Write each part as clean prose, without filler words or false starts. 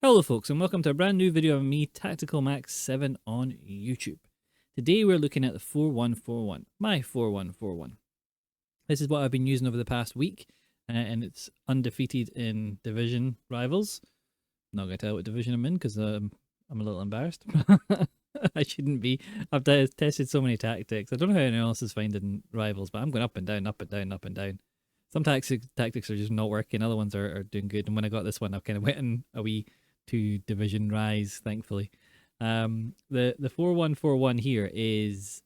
Hello folks and welcome to a brand new video of me, Tactical Max 7 on YouTube. Today we're looking at the 4141, my 4141. This is what I've been using over the past week and it's undefeated in division rivals. I'm not going to tell what division I'm in because I'm a little embarrassed. I shouldn't be. I've tested so many tactics. I don't know how anyone else is finding rivals, but I'm going up and down, up and down, up and down. Some tactics are just not working, other ones are doing good. And when I got this one, I've kind of went in a wee to division rise, thankfully. The 4141 here is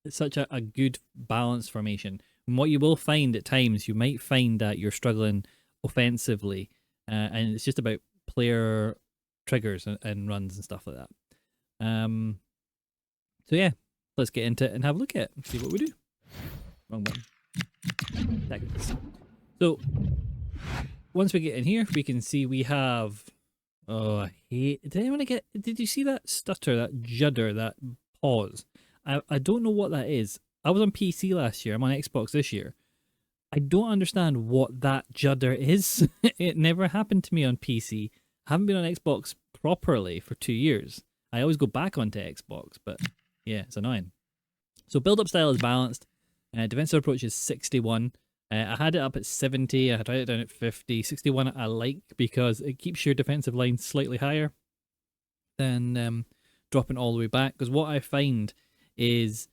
such a good balanced formation. And what you will find at times, you might find that you're struggling offensively, and it's just about player triggers and runs and stuff like that. So yeah, let's get into it and have a look at it and see what we do. Wrong one. Tactics. So once we get in here, we can see we have, oh, I hate, did you see that stutter, that judder, that pause? I don't know what that is. I was on PC last year, I'm on Xbox this year. I don't understand what that judder is. It never happened to me on PC. I haven't been on Xbox properly for 2 years. I always go back onto Xbox, but yeah, it's annoying. So build-up style is balanced. Defensive approach is 61. I had it up at 70, I tried it down at 50. 61 I like because it keeps your defensive line slightly higher than dropping all the way back. Because what I find is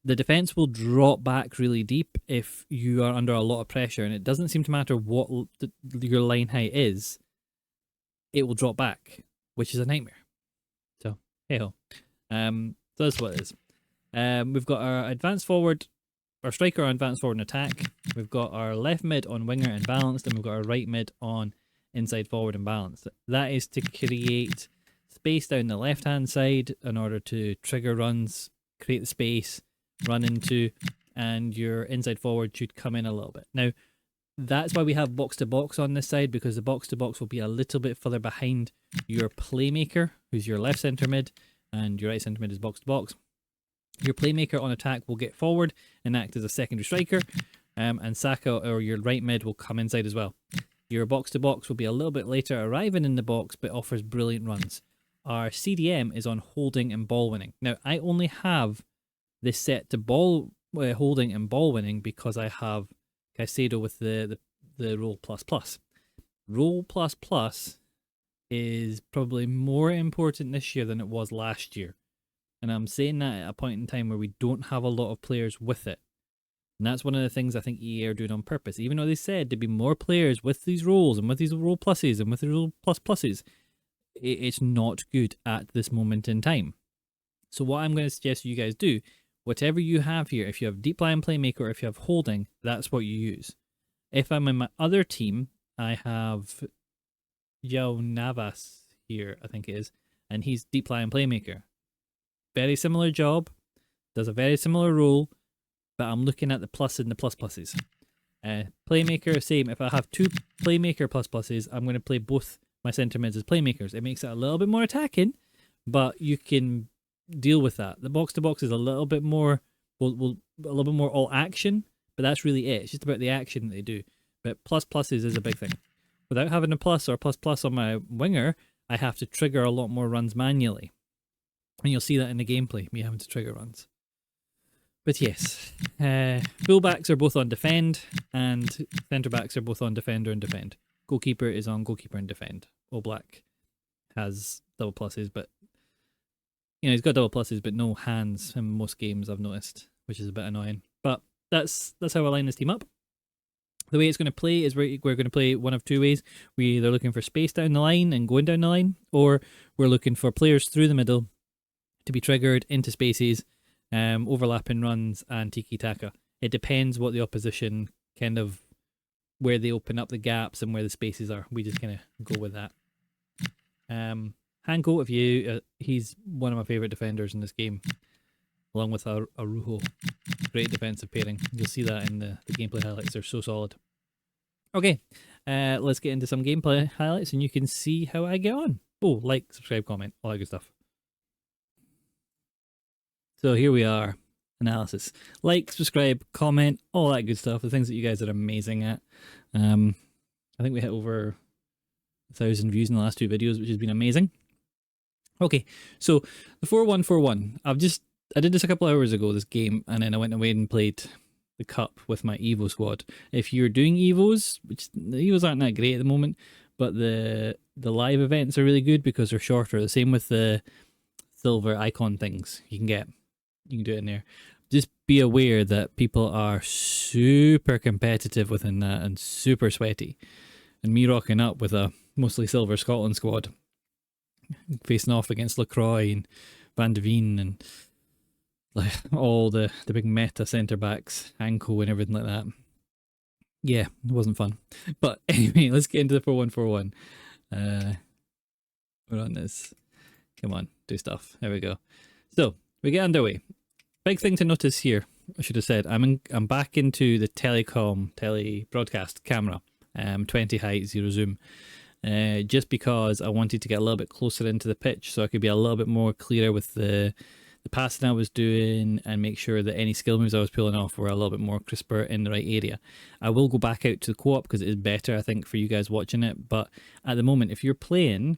the defense will drop back really deep if you are under a lot of pressure, and it doesn't seem to matter what your line height is, it will drop back, which is a nightmare. So, hey-ho. So that's what it is. We've got our advanced forward, our striker on advanced forward and attack. We've got our left mid on winger and balanced, and we've got our right mid on inside forward and balanced. That is to create space down the left hand side in order to trigger runs, create the space, run into, and your inside forward should come in a little bit. Now, that's why we have box to box on this side, because the box to box will be a little bit further behind your playmaker, who's your left centre mid, and your right centre mid is box to box. Your playmaker on attack will get forward and act as a secondary striker, and Saka or your right mid will come inside as well. Your box to box will be a little bit later arriving in the box, but offers brilliant runs. Our CDM is on holding and ball winning. Now, I only have this set to ball holding and ball winning because I have Caicedo with the roll plus. Roll plus is probably more important this year than it was last year. And I'm saying that at a point in time where we don't have a lot of players with it. And that's one of the things I think EA are doing on purpose. Even though they said there'd be more players with these rolls and with these roll pluses and with the roll pluses, it's not good at this moment in time. So what I'm going to suggest you guys do, whatever you have here, if you have deep line playmaker or if you have holding, that's what you use. If I'm in my other team, I have João Navas here, I think it is, and he's deep line playmaker. Very similar job, does a very similar role, but I'm looking at the plus and the pluses. Playmaker, same. If I have two playmaker pluses, I'm going to play both my centre mids as playmakers. It makes it a little bit more attacking, but you can deal with that. The box to box is a little bit more, a little bit more all action, but that's really it. It's just about the action that they do. But pluses is a big thing. Without having a plus or plus on my winger, I have to trigger a lot more runs manually. And you'll see that in the gameplay, me having to trigger runs. But yes, fullbacks are both on defend, and centre-backs are both on defender and defend. Goalkeeper is on goalkeeper and defend. All Black has double pluses, but you know, he's got double pluses, but no hands in most games, I've noticed, which is a bit annoying. But that's how I line this team up. The way it's going to play is we're going to play one of two ways. We're either looking for space down the line and going down the line, or we're looking for players through the middle to be triggered into spaces, overlapping runs and tiki-taka. It depends what the opposition kind of, where they open up the gaps and where the spaces are. We just kind of go with that. Hanko, if you, he's one of my favourite defenders in this game, along with Arujo. Great defensive pairing. You'll see that in the gameplay highlights. They're so solid. Okay, let's get into some gameplay highlights and you can see how I get on. Oh, like, subscribe, comment, all that good stuff. So here we are, analysis. Like, subscribe, comment, all that good stuff, the things that you guys are amazing at. I think we hit over 1,000 views in the last 2 videos, which has been amazing. Okay, so the 4-1-4-1. I did this a couple hours ago, this game, and then I went away and played the cup with my Evo squad. If you're doing Evos, which the Evos aren't that great at the moment, but the live events are really good because they're shorter. The same with the silver icon things you can get. You can do it in there. Just be aware that people are super competitive within that and super sweaty. And me rocking up with a mostly silver Scotland squad, facing off against LaCroix and Van de Veen and like all the big meta centre backs, Anko and everything like that. Yeah, it wasn't fun. But anyway, let's get into the 4-1-4-1. We're on this. Come on, do stuff. There we go. So we get underway. Big thing to notice here, I should have said, I'm back into the tele broadcast camera, 20 height, 0 zoom. Just because I wanted to get a little bit closer into the pitch so I could be a little bit more clearer with the passing I was doing and make sure that any skill moves I was pulling off were a little bit more crisper in the right area. I will go back out to the co-op because it is better, I think, for you guys watching it. But at the moment, if you're playing,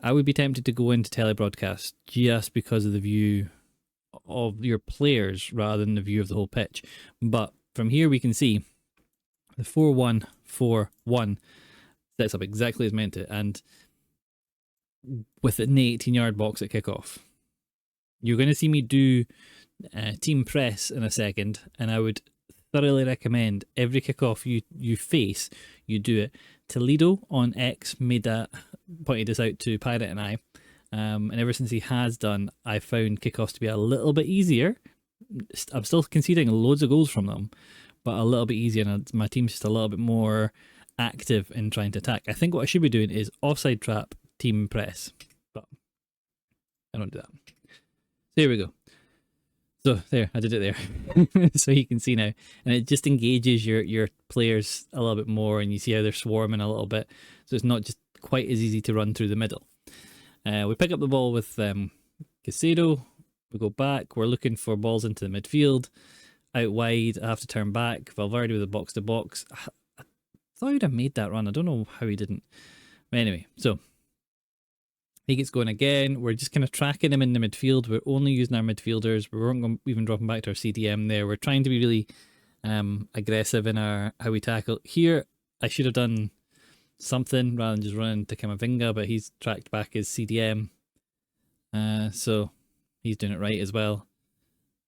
I would be tempted to go into telebroadcast just because of the view of your players rather than the view of the whole pitch. But from here we can see the 4-1-4-1 sets up exactly as meant to, and with an 18-yard box at kickoff. You're going to see me do team press in a second, and I would thoroughly recommend every kickoff you face, you do it. Toledo on X pointed this out to Pirate and I, and ever since he has done, I found kickoffs to be a little bit easier. I'm still conceding loads of goals from them, but a little bit easier, and my team's just a little bit more active in trying to attack. I think what I should be doing is offside trap, team press, but I don't do that. There we go. So there, I did it there. So you can see now, and it just engages your players a little bit more, and you see how they're swarming a little bit. So it's not just quite as easy to run through the middle. We pick up the ball with Casado. We go back. We're looking for balls into the midfield. Out wide, I have to turn back. Valverde with a box to box. I thought he'd have made that run. I don't know how he didn't. But anyway, so he gets going again. We're just kind of tracking him in the midfield. We're only using our midfielders. We weren't even dropping back to our CDM there. We're trying to be really aggressive in how we tackle. Here, I should have done something rather than just running to Camavinga, but he's tracked back his CDM. So he's doing it right as well.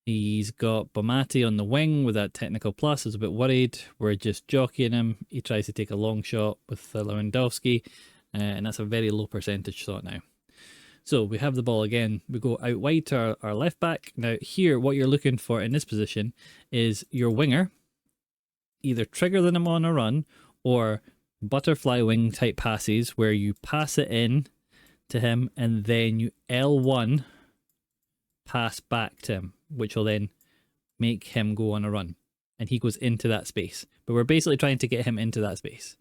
He's got Bomati on the wing with that technical plus. I was a bit worried. We're just jockeying him. He tries to take a long shot with Lewandowski. And that's a very low percentage shot now. So we have the ball again. We go out wide to our left back. Now here, what you're looking for in this position is your winger either trigger them on a run or butterfly wing type passes where you pass it in to him and then you L1 pass back to him, which will then make him go on a run. And he goes into that space. But we're basically trying to get him into that space.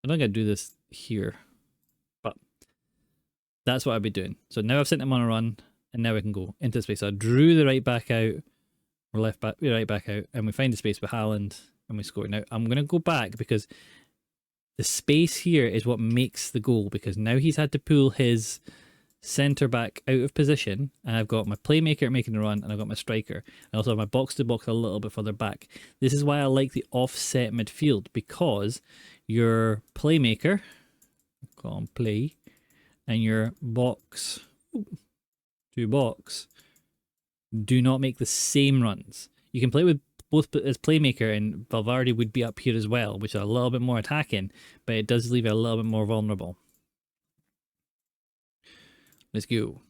I'm not going to do this here, but that's what I'd be doing. So now I've sent him on a run, and now we can go into space. So I drew the right back out, or left back, right back out, and we find the space with Haaland, and we score. Now I'm going to go back because the space here is what makes the goal, because now he's had to pull his centre back out of position, and I've got my playmaker making a run, and I've got my striker. I also have my box to box a little bit further back. This is why I like the offset midfield, because your playmaker, call him play, and your box to box do not make the same runs. You can play with both as playmaker, and Valverde would be up here as well, which is a little bit more attacking, but it does leave it a little bit more vulnerable. Let's go.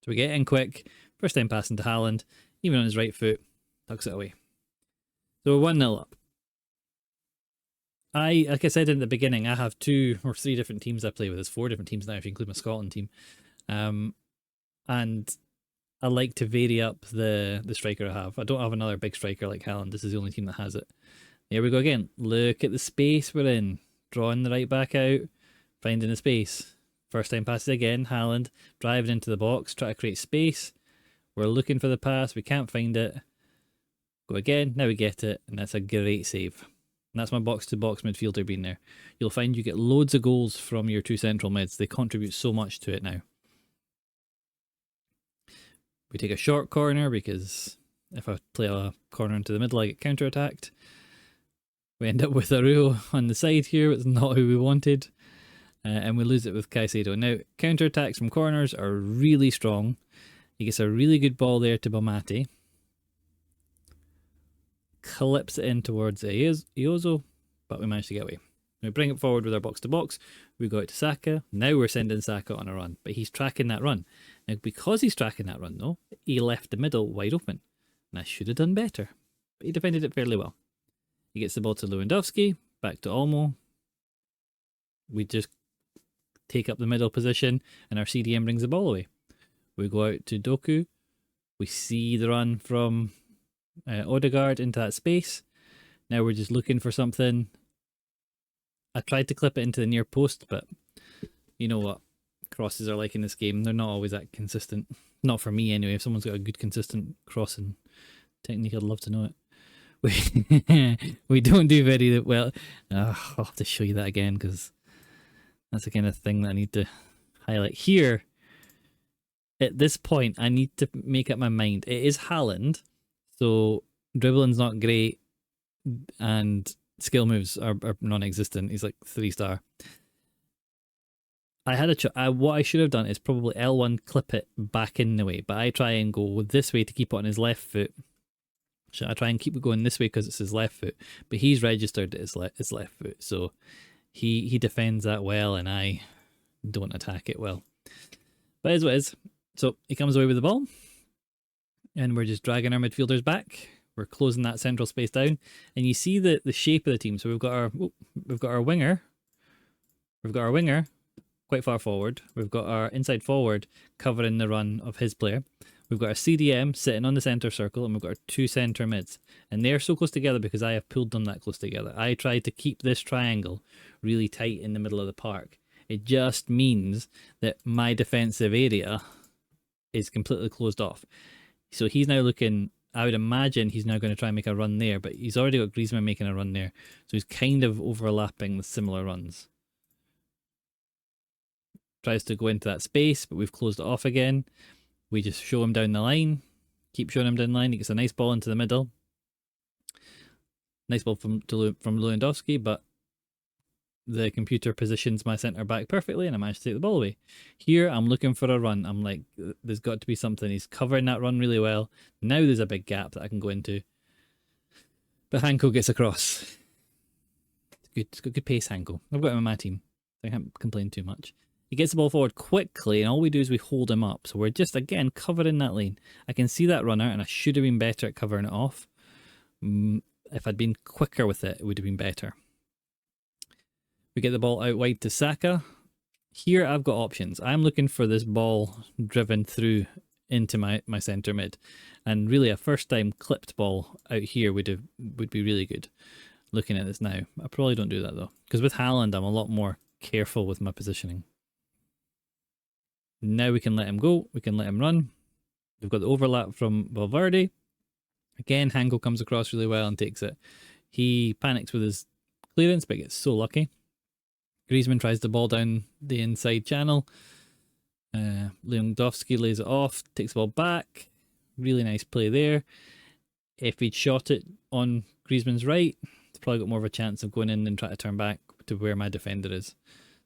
So we get in quick. First time passing to Haaland. Even on his right foot. Tucks it away. So we're 1-0 up. Like I said in the beginning, I have 2 or 3 different teams I play with. There's 4 different teams now if you include my Scotland team. And I like to vary up the striker I have. I don't have another big striker like Haaland. This is the only team that has it. There we go again. Look at the space we're in. Drawing the right back out. Finding the space. First time passes again, Haaland driving into the box, try to create space. We're looking for the pass, we can't find it. Go again, now we get it, and that's a great save. And that's my box-to-box midfielder being there. You'll find you get loads of goals from your two central mids. They contribute so much to it now. We take a short corner because if I play a corner into the middle, I get counter-attacked. We end up with Arujo on the side here. It's not who we wanted. And we lose it with Caicedo. Now, counter-attacks from corners are really strong. He gets a really good ball there to Belmati. Clips it in towards Iozo, but we managed to get away. We bring it forward with our box-to-box. We go out to Saka. Now we're sending Saka on a run, but he's tracking that run. Now, because he's tracking that run, though, he left the middle wide open. And I should have done better, but he defended it fairly well. He gets the ball to Lewandowski, back to Olmo. We just take up the middle position, and our CDM brings the ball away. We go out to Doku. We see the run from Odegaard into that space. Now we're just looking for something. I tried to clip it into the near post, but you know what crosses are like in this game. They're not always that consistent. Not for me anyway. If someone's got a good consistent crossing technique, I'd love to know it. We don't do very well. I'll have to show you that again because that's the kind of thing that I need to highlight here. At this point, I need to make up my mind. It is Haaland, so dribbling's not great, and skill moves are non-existent. He's like 3-star. I had what I should have done is probably L1 clip it back in the way, but I try and go this way to keep it on his left foot. So I try and keep it going this way because it's his left foot, but he's registered his left foot, so he defends that well, and I don't attack it well. But it is what it is. So he comes away with the ball, and we're just dragging our midfielders back. We're closing that central space down, and you see the shape of the team. So we've got our winger. We've got our winger quite far forward. We've got our inside forward covering the run of his player. We've got our CDM sitting on the centre circle, and we've got our two centre mids. And they're so close together because I have pulled them that close together. I tried to keep this triangle really tight in the middle of the park. It just means that my defensive area is completely closed off. So he's now looking, I would imagine he's now going to try and make a run there, but he's already got Griezmann making a run there. So he's kind of overlapping the similar runs. Tries to go into that space, but we've closed it off again. We just show him down the line. Keep showing him down the line. He gets a nice ball into the middle. Nice ball from Lewandowski, but the computer positions my centre back perfectly, and I managed to take the ball away. Here, I'm looking for a run. I'm like, there's got to be something. He's covering that run really well. Now there's a big gap that I can go into. But Hanko gets across. It's got good pace, Hanko. I've got him on my team. I can't complain too much. He gets the ball forward quickly, and all we do is we hold him up. So we're just, again, covering that lane. I can see that runner, and I should have been better at covering it off. If I'd been quicker with it, it would have been better. We get the ball out wide to Saka. Here I've got options. I'm looking for this ball driven through into my centre mid. And really a first time clipped ball out here would be really good. Looking at this now. I probably don't do that though. Because with Haaland I'm a lot more careful with my positioning. Now we can let him go. We can let him run. We've got the overlap from Valverde. Again, Hanko comes across really well and takes it. He panics with his clearance but gets so lucky. Griezmann tries the ball down the inside channel. Lewandowski lays it off, takes the ball back. Really nice play there. If he'd shot it on Griezmann's right, he's probably got more of a chance of going in and try to turn back to where my defender is.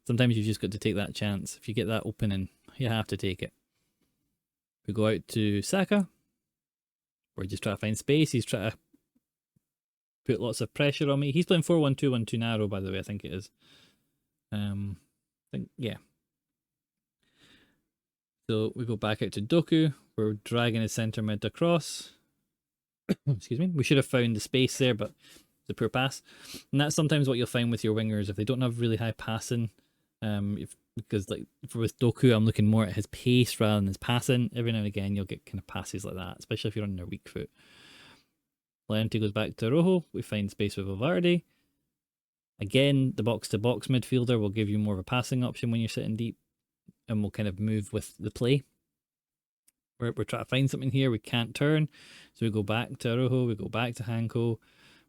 Sometimes you've just got to take that chance. If you get that opening, you have to take it. We go out to Saka. We're just trying to find space. He's trying to put lots of pressure on me. He's playing 4-1-2-1-2 narrow, by the way, I think it is. Yeah. So we go back out to Doku. We're dragging his centre mid across. Excuse me. We should have found the space there, but it's a poor pass. And that's sometimes what you'll find with your wingers if they don't have really high passing. Because like with Doku, I'm looking more at his pace rather than his passing. Every now and again, you'll get kind of passes like that, especially if you're on their weak foot. Lente goes back to Rojo. We find space with Valverde. Again, the box-to-box midfielder will give you more of a passing option when you're sitting deep, and we'll kind of move with the play. We're trying to find something here. We can't turn, so we go back to Arujo. We go back to Hanko.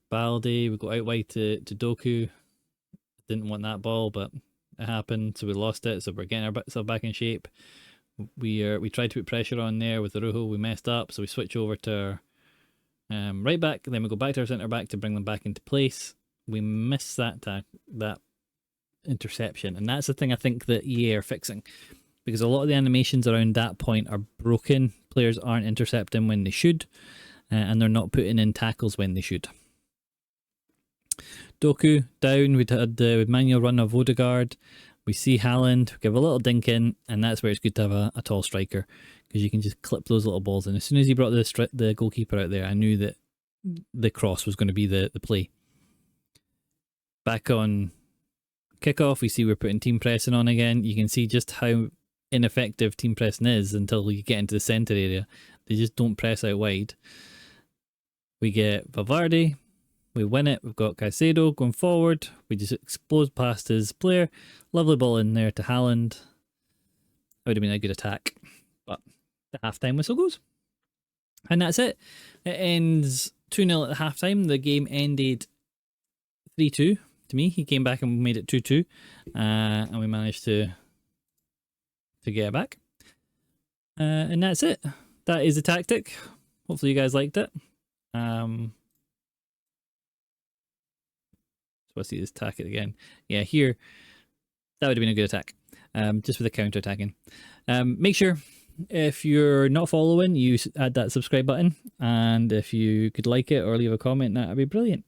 Baldi. We go out wide to Doku. Didn't want that ball, but it happened, so we lost it. So we're getting ourselves back in shape. We tried to put pressure on there with Arujo. We messed up, so we switch over to our right back. Then we go back to our centre back to bring them back into place. We miss that interception, and that's the thing I think that EA are fixing, because a lot of the animations around that point are broken. Players aren't intercepting when they should, and they're not putting in tackles when they should. Doku down. We'd had the manual run of Odegaard. We see Haaland, give a little dink in, and that's where it's good to have a tall striker, because you can just clip those little balls in. As soon as he brought the goalkeeper out there, I knew that the cross was going to be the play. Back on kickoff, we see we're putting team pressing on again. You can see just how ineffective team pressing is until you get into the centre area. They just don't press out wide. We get Valverde. We win it. We've got Caicedo going forward. We just explode past his player. Lovely ball in there to Haaland. That would have been a good attack. But the halftime whistle goes. And that's it. It ends 2-0 at the halftime. The game ended 3-2 to me. He came back and made it 2-2. And we managed to get it back. And that's it. That is the tactic. Hopefully you guys liked it. Let's see this tactic again. Yeah, here, that would have been a good attack. Just for the counter attacking. Make sure, if you're not following, you add that subscribe button. And if you could like it or leave a comment, that would be brilliant.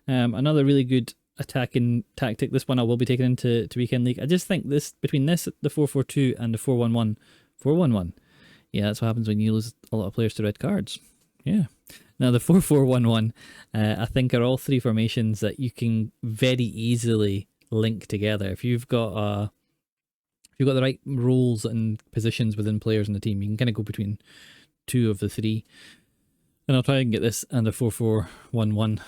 Another really good attacking tactic. This one I will be taking into Weekend League. I just think between this, the 4-4-2 and the 4-1-1, 4-1-1. Yeah, that's what happens when you lose a lot of players to red cards. Yeah. Now the 4-4-1-1, I think, are all three formations that you can very easily link together. If you've got the right roles and positions within players in the team, you can kind of go between two of the three. And I'll try and get this and the 4-4-1-1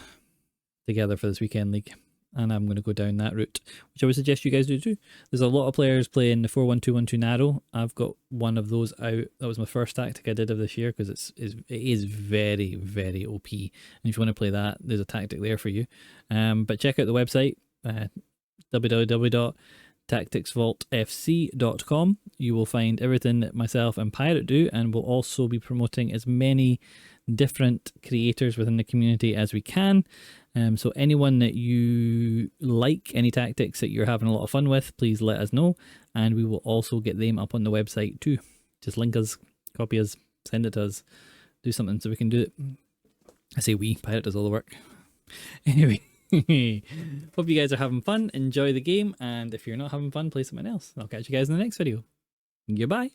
together for this Weekend League. And I'm going to go down that route, which I would suggest you guys do too. There's a lot of players playing the 4-1-2-1-2 narrow. I've got one of those out. That was my first tactic I did of this year, because it is very, very OP. And if you want to play that, there's a tactic there for you. But check out the website, www.tacticsvaultfc.com. You will find everything that myself and Pirate do, and we'll also be promoting as many different creators within the community as we can. So anyone that you like, any tactics that you're having a lot of fun with, please let us know, and we will also get them up on the website too. Just link us, copy us, send it to us, do something so we can do it. I say we, Pirate does all the work. Anyway, hope you guys are having fun, enjoy the game, and if you're not having fun, play something else. I'll catch you guys in the next video. Goodbye.